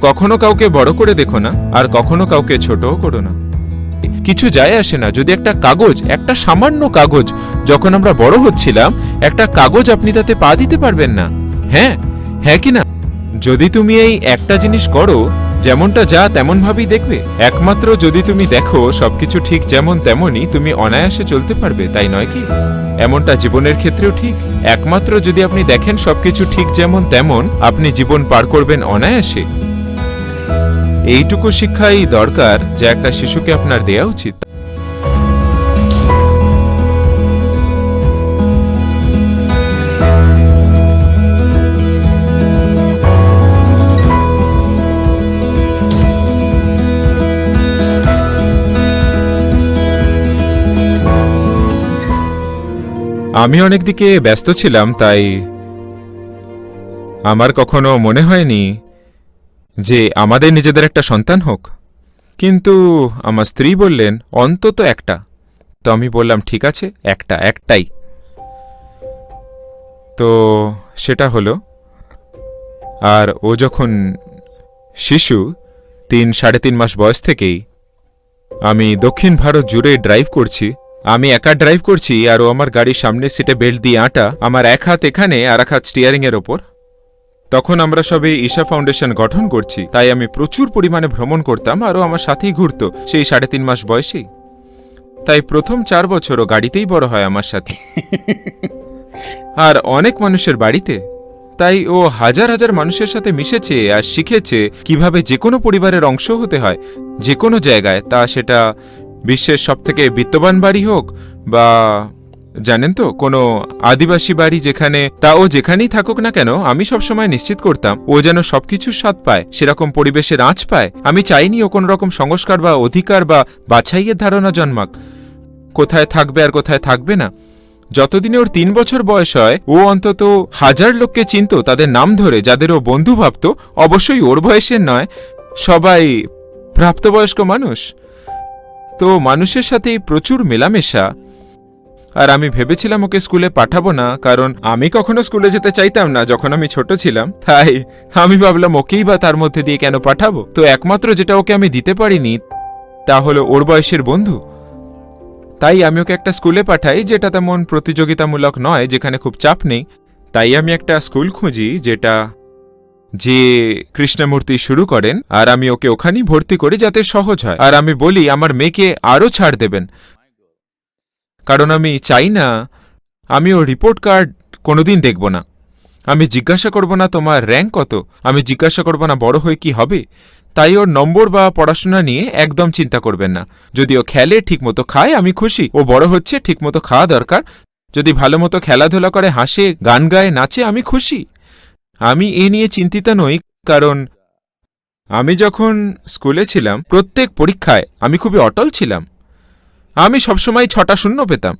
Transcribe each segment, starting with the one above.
কখনো কাউকে বড় করে দেখো না, আর কখনো কাউকে ছোটও করো না। কিছু যায় আসে না যদি একটা কাগজ, একটা সামান্য কাগজ, যখন আমরা বড় হচ্ছিলাম একটা কাগজ আপনি তাতে পা দিতে পারবেন না। হ্যাঁ হ্যাঁ কি না? যদি তুমি এই একটা জিনিস করো, যেমনটা যা তেমন ভাবেই দেখবে। একমাত্র যদি তুমি দেখো সবকিছু ঠিক যেমন তেমনই, তুমি অনায়াসে চলতে পারবে, তাই নয় কি? এমনটা জীবনের ক্ষেত্রেও ঠিক। একমাত্র যদি আপনি দেখেন সবকিছু ঠিক যেমন তেমন, আপনি জীবন পার করবেন অনায়াসে। এইটুকু শিক্ষাই দরকার যা একটা শিশুকে আপনার দেয়া উচিত। আমি অনেক দিকে ব্যস্ত ছিলাম, তাই আমার কখনো মনে হয়নি যে আমাদের নিজেদের একটা সন্তান হোক। কিন্তু আমার স্ত্রী বললেন অন্তত একটা। তো আমি বললাম ঠিক আছে, একটাই। তো সেটা হলো। আর ও যখন শিশু, 3-3.5 মাস বয়স থেকেই আমি দক্ষিণ ভারত জুড়ে ড্রাইভ করছি। আমি একা ড্রাইভ করছি, আর ও আমার গাড়ির সামনের সিটে বেল্ট দিয়ে আঁটা, আমার এক হাত এখানে আর এক হাত স্টিয়ারিং এর ওপর। তখন আমরা সবে ঈশা ফাউন্ডেশন গঠন করছি, তাই আমি প্রচুর পরিমাণে ভ্রমণ করতাম, আরও আমার সাথেই ঘুরত সেই 3.5 মাস বয়সেই। তাই প্রথম 4 বছর ও গাড়িতেই বড় হয় আমার সাথে, আর অনেক মানুষের বাড়িতে। তাই ও হাজার হাজার মানুষের সাথে মিশেছে আর শিখেছে কিভাবে যে কোনো পরিবারের অংশ হতে হয়, যে কোনো জায়গায়, তা সেটা বিশ্বের সবথেকে বিত্তবান বাড়ি হোক বা জানেন তো কোনো আদিবাসী বাড়ি, যেখানে তা ও যেখানেই থাকুক না কেন, আমি সবসময় নিশ্চিত করতাম ও যেন সবকিছুর স্বাদ পায়, সেরকম পরিবেশের আঁচ পায়। আমি চাইনি ও কোনো রকম সংস্কার বা অধিকার বা বাছাইয়ের ধারণা জন্মাক, কোথায় থাকবে আর কোথায় থাকবে না। যতদিনে ওর 3 বছর বয়স হয়, ও অন্তত 1000 লোককে চিনত তাদের নাম ধরে, যাদের ও বন্ধু ভাবত। অবশ্যই ওর বয়সের নয়, সবাই প্রাপ্তবয়স্ক মানুষ। তো মানুষের সাথেই প্রচুর মেলামেশা। আর আমি ভেবেছিলাম ওকে স্কুলে পাঠাবো না, কারণ আমি কখনো স্কুলে যেতে চাইতাম না যখন আমি ছোট ছিলাম। তাই আমি ভাবলাম ওকেই বা তার মধ্যে দিয়ে কেন পাঠাবো। তো একমাত্র যেটা ওকে আমি দিতে পারিনি তা হলো ওর বয়সের বন্ধু। তাই আমি ওকে একটা স্কুলে পাঠাই যেটা তেমন প্রতিযোগিতামূলক নয়, যেখানে খুব চাপ নেই। তাই আমি একটা স্কুল খুঁজি যে কৃষ্ণমূর্তি শুরু করেন, আর আমি ওকে ওখানেই ভর্তি করি যাতে সহজ হয়। আর আমি বলি আমার মেয়েকে আরও ছাড় দেবেন, কারণ আমি চাই না, আমি ওর রিপোর্ট কার্ড কোনোদিন দেখব না। আমি জিজ্ঞাসা করব না তোমার র্যাঙ্ক কত, আমি জিজ্ঞাসা করব না বড় হয়ে কি হবে। তাই ওর নম্বর বা পড়াশোনা নিয়ে একদম চিন্তা করবেন না। যদি ও খেলে, ঠিকমতো খায়, আমি খুশি। ও বড় হচ্ছে, ঠিকমতো খাওয়া দরকার। যদি ভালো মতো খেলাধুলা করে, হাসে, গান গায়, নাচে, আমি খুশি। আমি এ নিয়ে চিন্তিত নই, কারণ আমি যখন স্কুলে ছিলাম প্রত্যেক পরীক্ষায় আমি খুবই অটল ছিলাম। আমি সবসময় 6টা শূন্য পেতাম,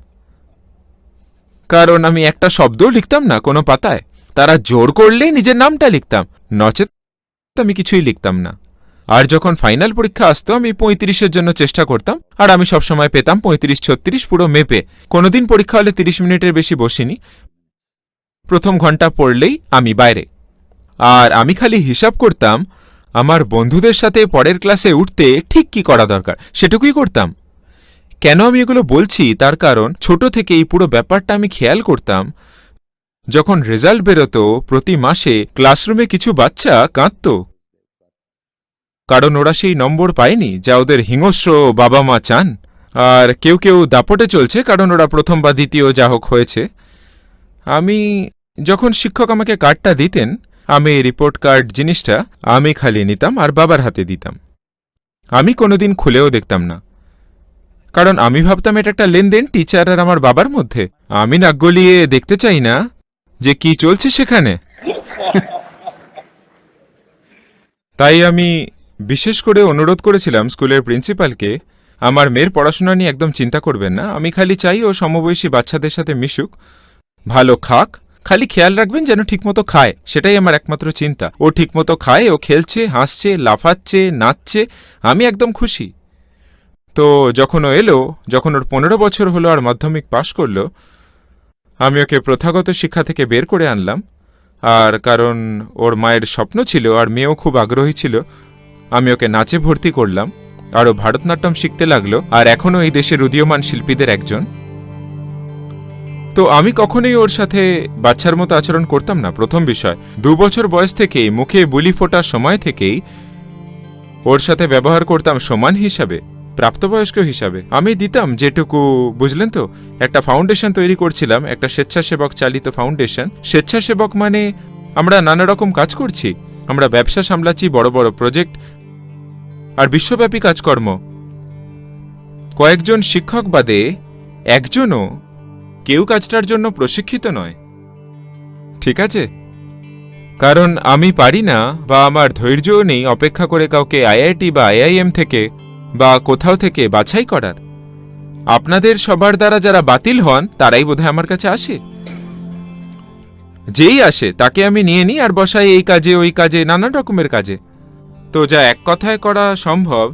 কারণ আমি একটা শব্দও লিখতাম না কোনো পাতায়। তারা জোর করলেই নিজের নামটা লিখতাম, নচেত আমি কিছুই লিখতাম না। আর যখন ফাইনাল পরীক্ষা আসতো, আমি 35-এর জন্য চেষ্টা করতাম, আর আমি সবসময় পেতাম 35-36 পুরো মেপে। কোনোদিন পরীক্ষা হলে 30 মিনিটের বেশি বসিনি। প্রথম ঘন্টা পড়লেই আমি বাইরে। আর আমি খালি হিসাব করতাম আমার বন্ধুদের সাথে পরের ক্লাসে উঠতে ঠিক কি করা দরকার, সেটুকুই করতাম। কেন আমি এগুলো বলছি তার কারণ, ছোট থেকে এই পুরো ব্যাপারটা আমি খেয়াল করতাম। যখন রেজাল্ট বেরোতো প্রতি মাসে, ক্লাসরুমে কিছু বাচ্চা কাঁদত, কারণ ওরা সেই নম্বর পায়নি যা ওদের হিংস্র বাবা মা চান। আর কেউ কেউ দাপটে চলছে, কারণ ওরা প্রথম বা দ্বিতীয় যা হোক হয়েছে। যখন শিক্ষক আমাকে কার্ডটা দিতেন, আমি রিপোর্ট কার্ড জিনিসটা আমি খালি নিতাম আর বাবার হাতে দিতাম। আমি কোনোদিন খুলেও দেখতাম না, কারণ আমি ভাবতাম এটা একটা লেনদেন টিচার আর আমার বাবার মধ্যে। আমি নাক গলিয়ে দেখতে চাই না যে কি চলছে সেখানে। তাই আমি বিশেষ করে অনুরোধ করেছিলাম স্কুলের প্রিন্সিপালকে, আমার মেয়ের পড়াশোনা নিয়ে একদম চিন্তা করবেন না। আমি খালি চাই ও সমবয়সী বাচ্চাদের সাথে মিশুক, ভালো খাক, খালি খেয়াল রাখবেন যেন ঠিকমতো খায়, সেটাই আমার একমাত্র চিন্তা। ও ঠিকমতো খায়, ও খেলছে, হাসছে, লাফাচ্ছে, নাচছে, আমি একদম খুশি। তো যখন ও এলো, যখন ওর 15 বছর হলো আর মাধ্যমিক পাশ করল, আমি ওকে প্রথাগত শিক্ষা থেকে বের করে আনলাম, আর কারণ ওর মায়ের স্বপ্ন ছিল আর মেয়েও খুব আগ্রহী ছিল, আমি ওকে নাচে ভর্তি করলাম, আর ও ভারতনাট্যম শিখতে লাগলো, আর এখনও এই দেশের উদীয়মান শিল্পীদের একজন। তো আমি কখনোই ওর সাথে বাচ্চার মতো আচরণ করতাম না। প্রথম বিষয়, 2 বছর বয়স থেকেই, মুখে বুলি ফোটার সময় থেকেই ওর সাথে ব্যবহার করতাম সমান হিসাবে, প্রাপ্তবয়স্ক হিসাবে। আমি দিতাম যেটুকু, বুঝলেন তো। একটা ফাউন্ডেশন তৈরি করছিলাম, একটা স্বেচ্ছাসেবক চালিত ফাউন্ডেশন। স্বেচ্ছাসেবক মানে আমরা নানা রকম কাজ করছি, আমরা ব্যবসা সামলাচ্ছি, বড় বড় প্রজেক্ট আর বিশ্বব্যাপী কাজকর্ম। কয়েকজন শিক্ষক বাদে একজনও কেউ কাজটার জন্য প্রশিক্ষিত নয়, ঠিক আছে? কারণ আমি পারি না, বা আমার ধৈর্যও নেই অপেক্ষা করে কাউকে আইআইটি বা আইআইএম থেকে বা কোথাও থেকে বাছাই করার। আপনাদের সবার দ্বারা যারা বাতিল হন তারাই বোধহয় আমার কাছে আসে। যেই আসে তাকে আমি নিয়ে নিই আর বসাই এই কাজে ওই কাজে, নানান রকমের কাজে। তো যা এক কথায় করা সম্ভব,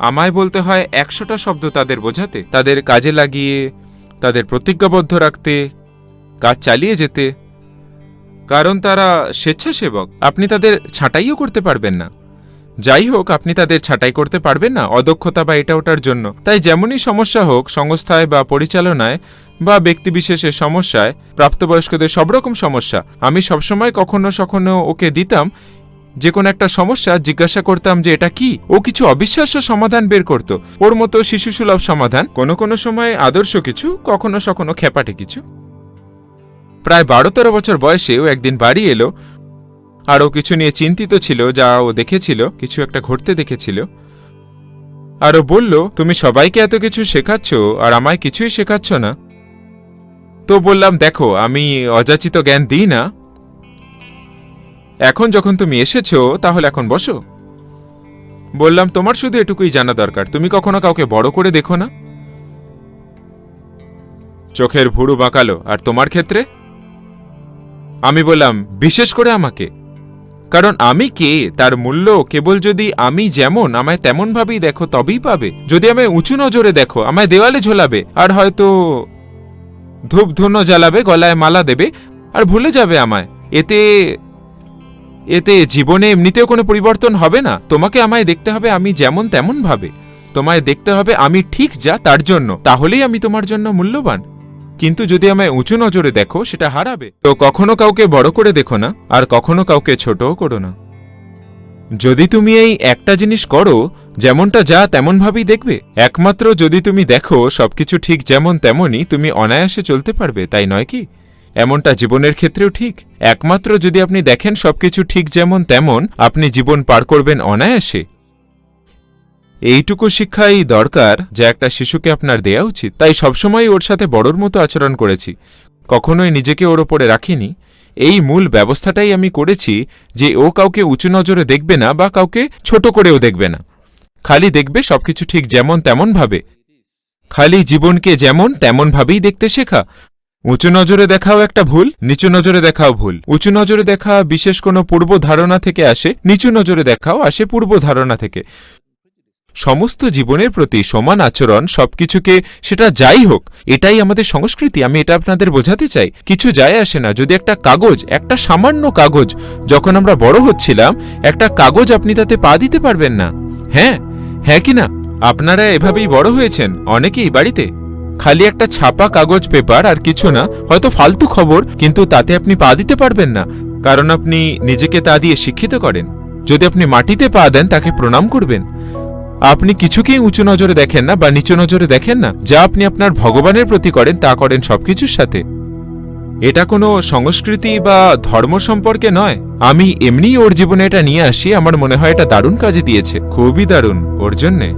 আমায় বলতে হয় 100টা শব্দ তাদের বোঝাতে, তাদের কাজে লাগিয়ে, তাদের প্রতিজ্ঞাবদ্ধ রাখতে, কাজ চালিয়ে যেতে। কারণ তারা স্বেচ্ছাসেবক, আপনি তাদের ছাঁটাইও করতে পারবেন না। যাই হোক, আপনি তাদের ছাঁটাই করতে পারবেন না অদক্ষতা বা এটা ওটার জন্য। তাই যেমনই সমস্যা হোক, সংস্থায় বা পরিচালনায় বা ব্যক্তিবিশেষের সমস্যায়, প্রাপ্তবয়স্কদের সব রকম সমস্যা, আমি সবসময় কখনো সখনো ওকে দিতাম যে কোনো একটা সমস্যা, জিজ্ঞাসা করতাম যে এটা কি। ও কিছু অবিশ্বাস্য সমাধান বের করত, ওর মতো শিশুসুলভ সমাধান, কোনো কোনো সময় আদর্শ কিছু, কখনো সখনো খেপাটে কিছু। প্রায় 12-13 বছর বয়সে ও একদিন বাড়ি এলো, আর ও কিছু নিয়ে চিন্তিত ছিল, যা ও দেখেছিল, কিছু একটা ঘটতে দেখেছিল। আর ও বলল, তুমি সবাইকে এত কিছু শেখাচ্ছ আর আমায় কিছুই শেখাচ্ছ না। তো বললাম, দেখো, আমি অযাচিত জ্ঞান দিই না। এখন যখন তুমি এসেছো, তাহলে এখন বসো। বললাম, তোমার শুধু এটুকুই জানা দরকার, তুমি কখনো কাউকে বড় করে দেখো না। চোখের ভুরু বাঁকালো। আর তোমার ক্ষেত্রে? আমি বললাম, বিশেষ করে আমাকে। কারণ আমি কে, তার মূল্য কেবল যদি আমি যেমন, আমায় তেমন ভাবেই দেখো তবেই পাবে। যদি আমায় উঁচু নজরে দেখো, আমায় দেওয়ালে ঝোলাবে, আর হয়তো ধূপ ধুনো জ্বালাবে, গলায় মালা দেবে, আর ভুলে যাবে আমায়। এতে এতে জীবনে এমনিতেও কোনো পরিবর্তন হবে না। তোমাকে আমায় দেখতে হবে আমি যেমন তেমন ভাবে, তোমায় দেখতে হবে আমি ঠিক যা তার জন্য, তাহলেই আমি তোমার জন্য মূল্যবান। কিন্তু যদি আমায় উঁচু নজরে দেখো, সেটা হারাবে। তো কখনো কাউকে বড় করে দেখো না, আর কখনো কাউকে ছোটও করো না। যদি তুমি এই একটা জিনিস করো, যেমনটা যা তেমন ভাবেই দেখবে। একমাত্র যদি তুমি দেখো সবকিছু ঠিক যেমন তেমনই, তুমি অনায়াসে চলতে পারবে, তাই নয় কি? এমনটা জীবনের ক্ষেত্রেও ঠিক। একমাত্র যদি আপনি দেখেন সবকিছু ঠিক যেমন তেমন, আপনি জীবন পার করবেন অনায়াসে। এইটুকু শিক্ষাই দরকার, যা একটা শিশুকে আপনার দেয়া উচিত। তাই সবসময় ওর সাথে বড়র মতো আচরণ করেছি, কখনোই নিজেকে ওর ওপরে রাখিনি। এই মূল ব্যবস্থাটাই আমি করেছি যে ও কাউকে উঁচু নজরে দেখবে না বা কাউকে ছোট করেও দেখবে না, খালি দেখবে সবকিছু ঠিক যেমন তেমন ভাবে। খালি জীবনকে যেমন তেমন ভাবেই দেখতে শেখা। উঁচু নজরে দেখাও একটা ভুল, নিচু নজরে দেখাও ভুল। উঁচু নজরে দেখা বিশেষ কোনো পূর্ব ধারণা থেকে আসে, নিচু নজরে দেখাও আসে পূর্ব ধারণা থেকে। সমস্ত জীবনের প্রতি সমান আচরণ, সবকিছুকে, সেটা যাই হোক, এটাই আমাদের সংস্কৃতি। আমি এটা আপনাদের বোঝাতে চাই। কিছু যায় আসে না যদি একটা কাগজ, একটা সামান্য কাগজ, যখন আমরা বড় হচ্ছিলাম, একটা কাগজ আপনি তাতে পা দিতে পারবেন না। হ্যাঁ, হ্যাঁ কি না? আপনারা এভাবেই বড় হয়েছেন অনেকেই বাড়িতে। খালি একটা ছাপা কাগজ, পেপার, আর কিছু না, হয়তো ফালতু খবর, কিন্তু তাতে আপনি পা দিতে পারবেন না, কারণ আপনি নিজেকে তা দিয়ে শিক্ষিত করেন। যদি আপনি মাটিতে পা দেন, তাকে প্রণাম করবেন। আপনি কিছুকেই উঁচু নজরে দেখেন না বা নিচু নজরে দেখেন না। যা আপনি আপনার ভগবানের প্রতি করেন, তা করেন সবকিছুর সাথে। এটা কোনো সংস্কৃতি বা ধর্ম সম্পর্কে নয়। আমি এমনিই ওর জীবনে এটা নিয়ে আসি, আমার মনে হয় এটা দারুণ কাজে দিয়েছে, খুবই দারুণ ওর জন্যে।